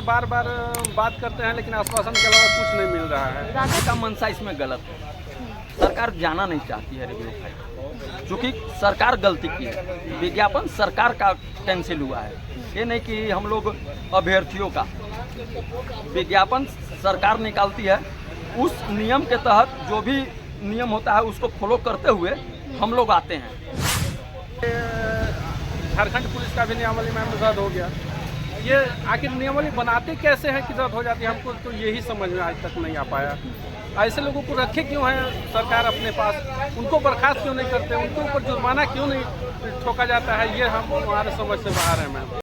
बार बार बात करते हैं, लेकिन आश्वासन के अलावा कुछ नहीं मिल रहा है। राज्य का मंशा इसमें गलत है। सरकार जाना नहीं चाहती है रिव्यू फाइल, क्योंकि सरकार गलती की है। विज्ञापन सरकार का कैंसिल हुआ है, ये नहीं कि हम लोग अभ्यर्थियों का। विज्ञापन सरकार निकालती है, उस नियम के तहत जो भी नियम होता है उसको फॉलो करते हुए हम लोग आते हैं। झारखंड पुलिस का भी नियमावली में रद्द हो गया। ये आखिर नियमावली बनाते कैसे हैं कि रद्द हो जाती है, हमको तो यही समझ में आज तक नहीं आ पाया। ऐसे लोगों को रखे क्यों है सरकार अपने पास, उनको बर्खास्त क्यों नहीं करते, उनके ऊपर जुर्माना क्यों नहीं ठोका जाता है, ये हम हमारे समझ से बाहर है। मैम,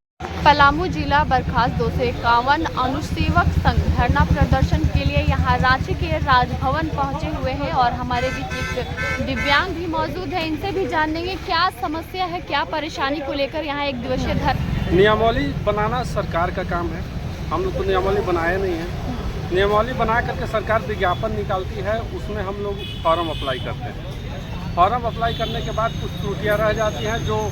पलामू जिला बर्खास्त 251 अनुसेवक संघ धरना प्रदर्शन के लिए यहाँ रांची के राजभवन पहुँचे हुए हैं और हमारे बीच एक दिव्यांग भी मौजूद है। इनसे भी जानेंगे क्या समस्या है, क्या परेशानी को लेकर यहाँ एक दिवसीय धरना। नियमावली बनाना सरकार का काम है, हम लोग तो नियमावली बनाए नहीं हैं। नियमावली बना करके सरकार विज्ञापन निकालती है, उसमें हम लोग फॉर्म अप्लाई करते हैं। फॉर्म अप्लाई करने के बाद कुछ त्रुटियाँ रह जाती हैं जो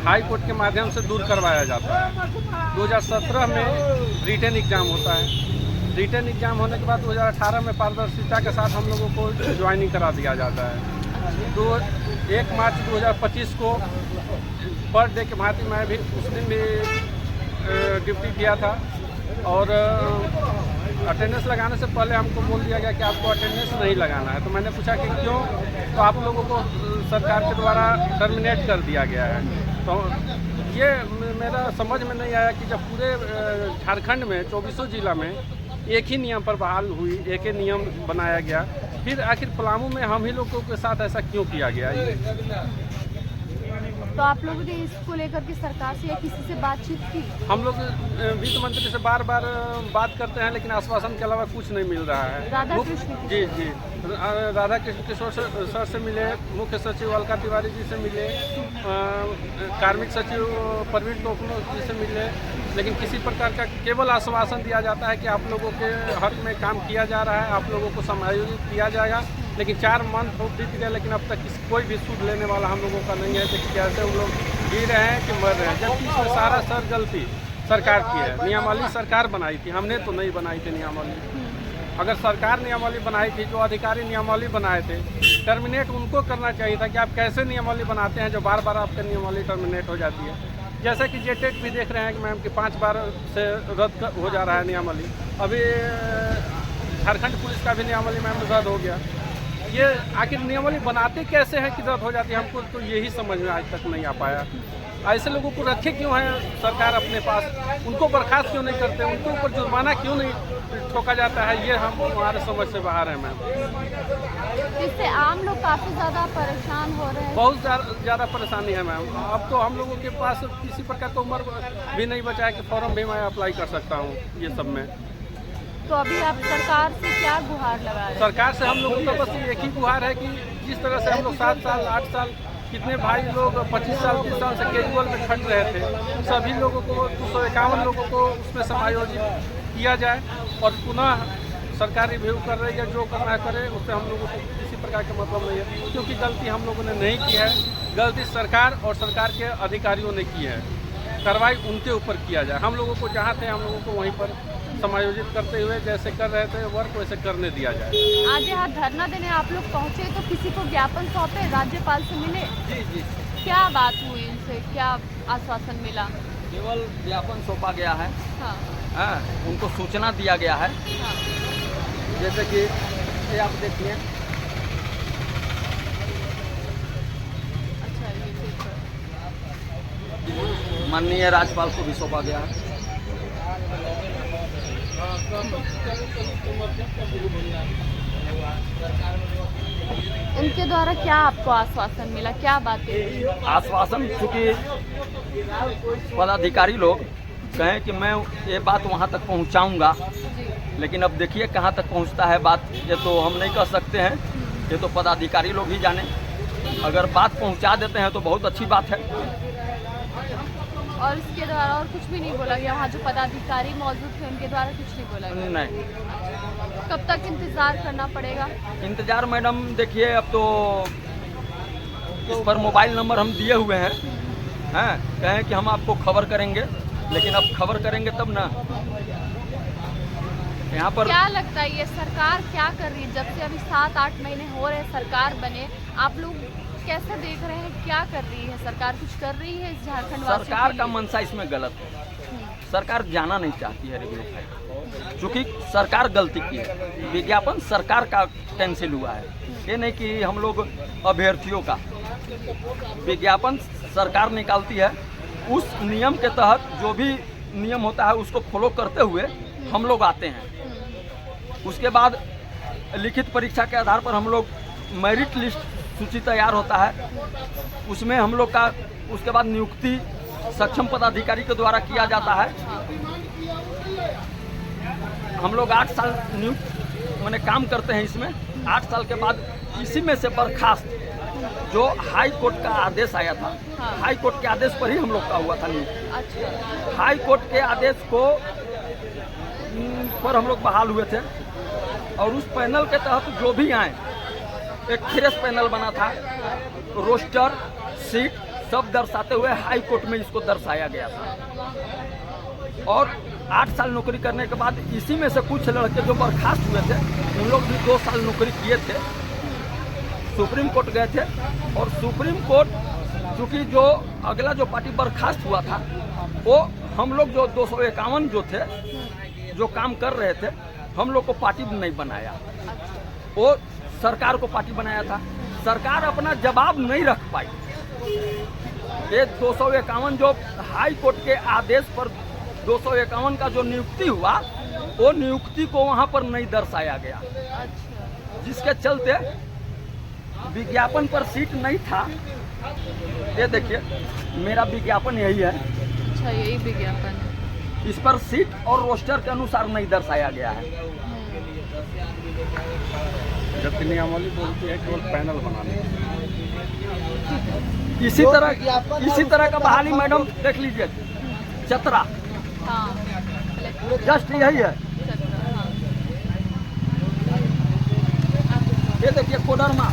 हाई कोर्ट के माध्यम से दूर करवाया जाता है। 2017 में रिटन एग्ज़ाम होता है। रिटन एग्ज़ाम होने के बाद 2018 में पारदर्शिता के साथ हम लोगों को ज्वाइनिंग करा दिया जाता है। तो 1 मार्च 2025 को पर डे के भांति मैं भी उस दिन भी ड्यूटी किया था और अटेंडेंस लगाने से पहले हमको बोल दिया गया कि आपको अटेंडेंस नहीं लगाना है। तो मैंने पूछा कि क्यों, तो आप लोगों को सरकार के द्वारा टर्मिनेट कर दिया गया है। तो ये मेरा समझ में नहीं आया कि जब पूरे झारखंड में 24 जिला में एक ही नियम पर बहाल हुई, एक ही नियम बनाया गया, फिर आखिर पलामू में हम ही लोगों के साथ ऐसा क्यों किया गया। तो आप लोगों ने इसको लेकर के सरकार से या किसी से बातचीत की? हम लोग वित्त मंत्री से बार बार बात करते हैं, लेकिन आश्वासन के अलावा कुछ नहीं मिल रहा है। राधा कृष्ण जी राधा कृष्ण किशोर सर से मिले, मुख्य सचिव अलका तिवारी जी से मिले, कार्मिक सचिव प्रवीण टोकनो जी से मिले, लेकिन किसी प्रकार का केवल आश्वासन दिया जाता है कि आप लोगों के हक में काम किया जा रहा है, आप लोगों को समायोजित किया जाएगा। लेकिन 4 मंथ हो बीत गया, लेकिन अब तक कोई भी सूद लेने वाला हम लोगों का नहीं है। तो कैसे हम लोग जी रहे हैं कि मर रहे हैं, जबकि इसमें सारा सर गलती सरकार की है। नियमावली सरकार बनाई थी, हमने तो नहीं बनाई थी नियमावली। अगर सरकार नियमावली बनाई थी, जो अधिकारी नियमावली बनाए थे, टर्मिनेट उनको करना चाहिए था कि आप कैसे नियमावली बनाते हैं जो बार बार आपका नियमावली टर्मिनेट हो जाती है। जैसे कि जेटेट भी देख रहे हैं कि मैम कि 5 बार से रद्द हो जा रहा है नियमावली। अभी झारखंड पुलिस का भी नियमावली मैम रद्द हो गया। ये आखिर नियमावली बनाते कैसे हैं कि रद्द हो जाती है, हमको तो यही समझ में आज तक नहीं आ पाया। ऐसे लोगों को रखे क्यों है सरकार अपने पास, उनको बर्खास्त क्यों नहीं करते, उनके ऊपर जुर्माना क्यों नहीं ठोका जाता है, ये हम हमारे समझ से बाहर है। मैम, इससे आम लोग काफ़ी ज़्यादा परेशान हो रहे हैं। बहुत ज़्यादा परेशानी है मैम। अब तो हम लोगों के पास किसी प्रकार का उम्र भी नहीं बचा है कि फॉर्म भी मैं अप्लाई कर सकता हूँ ये सब में। तो अभी आप सरकार से क्या गुहार लगा रहे हैं? सरकार से हम लोगों का बस एक ही गुहार है कि जिस तरह से हम लोग 7 साल 8 साल कितने भाई लोग 25 साल 30 साल से कैजुअल में खट रहे थे, सभी लोगों को 251 लोगों को उसमें समायोजित किया जाए और पुनः सरकार रिव्यू कर रही है, जो करना है करे, उससे हम लोगों को किसी प्रकार का मतलब नहीं है, क्योंकि गलती हम लोगों ने नहीं की है। गलती सरकार और सरकार के अधिकारियों ने की है। कार्रवाई उनके ऊपर किया जाए। हम लोगों को जहाँ थे हम लोगों को वहीं पर समायोजित करते हुए जैसे कर रहे थे वर्क वैसे करने दिया जाए। आज यहाँ धरना देने आप लोग पहुँचे तो किसी को ज्ञापन सौंपे, राज्यपाल से मिले? जी क्या बात हुई उनसे, क्या आश्वासन मिला? केवल ज्ञापन सौंपा गया है। हाँ। उनको सूचना दिया गया है। हाँ। जैसे कि ये आप देखिए, अच्छा, ये ठीक है। माननीय राज्यपाल को भी सौंपा गया है। उनके द्वारा क्या आपको आश्वासन मिला, क्या बातें? आश्वासन, चूँकि पदाधिकारी लोग कहें कि मैं ये बात वहाँ तक पहुँचाऊँगा, लेकिन अब देखिए कहाँ तक पहुँचता है बात, ये तो हम नहीं कह सकते हैं, ये तो पदाधिकारी लोग ही जाने। अगर बात पहुँचा देते हैं तो बहुत अच्छी बात है। और इसके द्वारा और कुछ भी नहीं बोला गया? वहाँ जो पदाधिकारी मौजूद थे उनके द्वारा कुछ नहीं बोला गया? नहीं। कब तक इंतजार करना पड़ेगा? इंतजार मैडम देखिए, अब तो इस पर मोबाइल नंबर हम दिए हुए हैं, कहें कि हम आपको खबर करेंगे, लेकिन अब खबर करेंगे तब ना। यहाँ पर क्या लगता है ये सरकार क्या कर रही है? जब से अभी 7-8 महीने हो रहे सरकार बने, आप लोग कैसे देख रहे हैं? क्या कर रही है सरकार? कुछ कर रही है इस झारखंड वासियों सरकार के का लिए? मंशा इसमें गलत है। सरकार जाना नहीं चाहती है रेडियो फाइट, चूँकि सरकार गलती की है। विज्ञापन सरकार का कैंसिल हुआ है, ये नहीं कि हम लोग अभ्यर्थियों का। विज्ञापन सरकार निकालती है, उस नियम के तहत जो भी नियम होता है उसको फॉलो करते हुए हम लोग आते हैं। उसके बाद लिखित परीक्षा के आधार पर हम लोग मेरिट लिस्ट सूची तैयार होता है, उसमें हम लोग का उसके बाद नियुक्ति सक्षम पदाधिकारी के द्वारा किया जाता है। हम लोग 8 साल नियुक्त मैंने काम करते हैं इसमें। 8 साल के बाद इसी में से बर्खास्त जो हाई कोर्ट का आदेश आया था, हाई कोर्ट के आदेश पर ही हम लोग का हुआ था नियुक्त। अच्छा, हाई कोर्ट के आदेश को पर हम लोग बहाल हुए थे और उस पैनल के तहत जो भी आए, एक फ्रेश पैनल बना था, रोस्टर सीट सब दर्शाते हुए हाई कोर्ट में इसको दर्शाया गया था। और 8 साल नौकरी करने के बाद इसी में से कुछ लड़के जो बर्खास्त हुए थे उन लोग भी 2 साल नौकरी किए थे, सुप्रीम कोर्ट गए थे। और सुप्रीम कोर्ट चूँकि जो अगला जो पार्टी बर्खास्त हुआ था वो हम लोग जो 251 जो थे जो काम कर रहे थे, हम लोग को पार्टी नहीं बनाया, वो सरकार को पार्टी बनाया था। सरकार अपना जवाब नहीं रख पाई। ये 251 जो हाई कोर्ट के आदेश पर 251 का जो नियुक्ति हुआ, वो नियुक्ति को वहाँ पर नहीं दर्शाया गया, जिसके चलते विज्ञापन पर सीट नहीं था। ये देखिए मेरा विज्ञापन यही है। अच्छा, यही विज्ञापन है। इस पर सीट और रोस्टर के अनुसार नहीं दर्शाया गया है। जबकि नियमावली बोलती है केवल पैनल बनाने। इसी तरह का बहाली मैडम देख लीजिए, चतरा हाँ, जस्ट यही है। ये देखिए कोडरमा,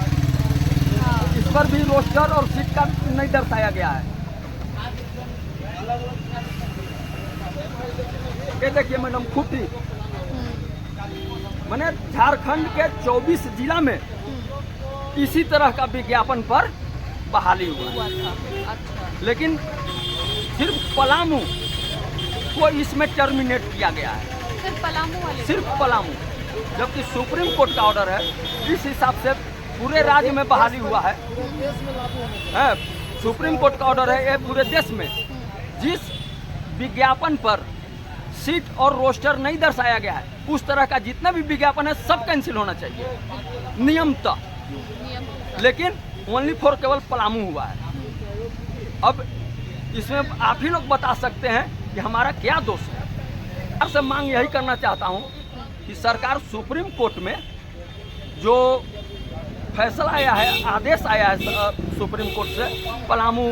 इस पर भी रोस्टर और सीट का नहीं दर्शाया गया है। ये देखिए मैडम खूटी, मैंने झारखंड के 24 जिला में इसी तरह का विज्ञापन पर बहाली हुआ था। अच्छा, लेकिन सिर्फ पलामू को इसमें टर्मिनेट किया गया है, सिर्फ पलामू वाले, सिर्फ पलामू, जबकि सुप्रीम कोर्ट का ऑर्डर है। इस हिसाब से पूरे राज्य में बहाली हुआ है। सुप्रीम कोर्ट का ऑर्डर है ये पूरे देश में। जिस विज्ञापन पर सीट और रोस्टर नहीं दर्शाया गया है, उस तरह का जितना भी विज्ञापन है सब कैंसिल होना चाहिए नियमतः। लेकिन ओनली फॉर केवल पलामू हुआ है। अब इसमें आप ही लोग बता सकते हैं कि हमारा क्या दोष है। आपसे मांग यही करना चाहता हूं कि सरकार सुप्रीम कोर्ट में जो फैसला आया है, आदेश आया है सुप्रीम कोर्ट से पलामू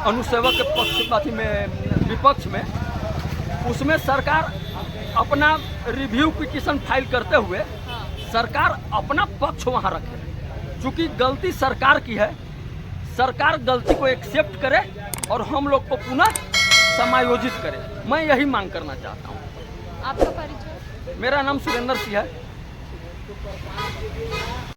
अनुसेवक के पक्ष में विपक्ष में, उसमें सरकार अपना रिव्यू पिटीशन फाइल करते हुए सरकार अपना पक्ष वहां रखे। चूँकि गलती सरकार की है, सरकार गलती को एक्सेप्ट करे और हम लोग को पुनः समायोजित करे। मैं यही मांग करना चाहता हूँ। आपका परिचय? मेरा नाम सुरेंद्र सिंह है।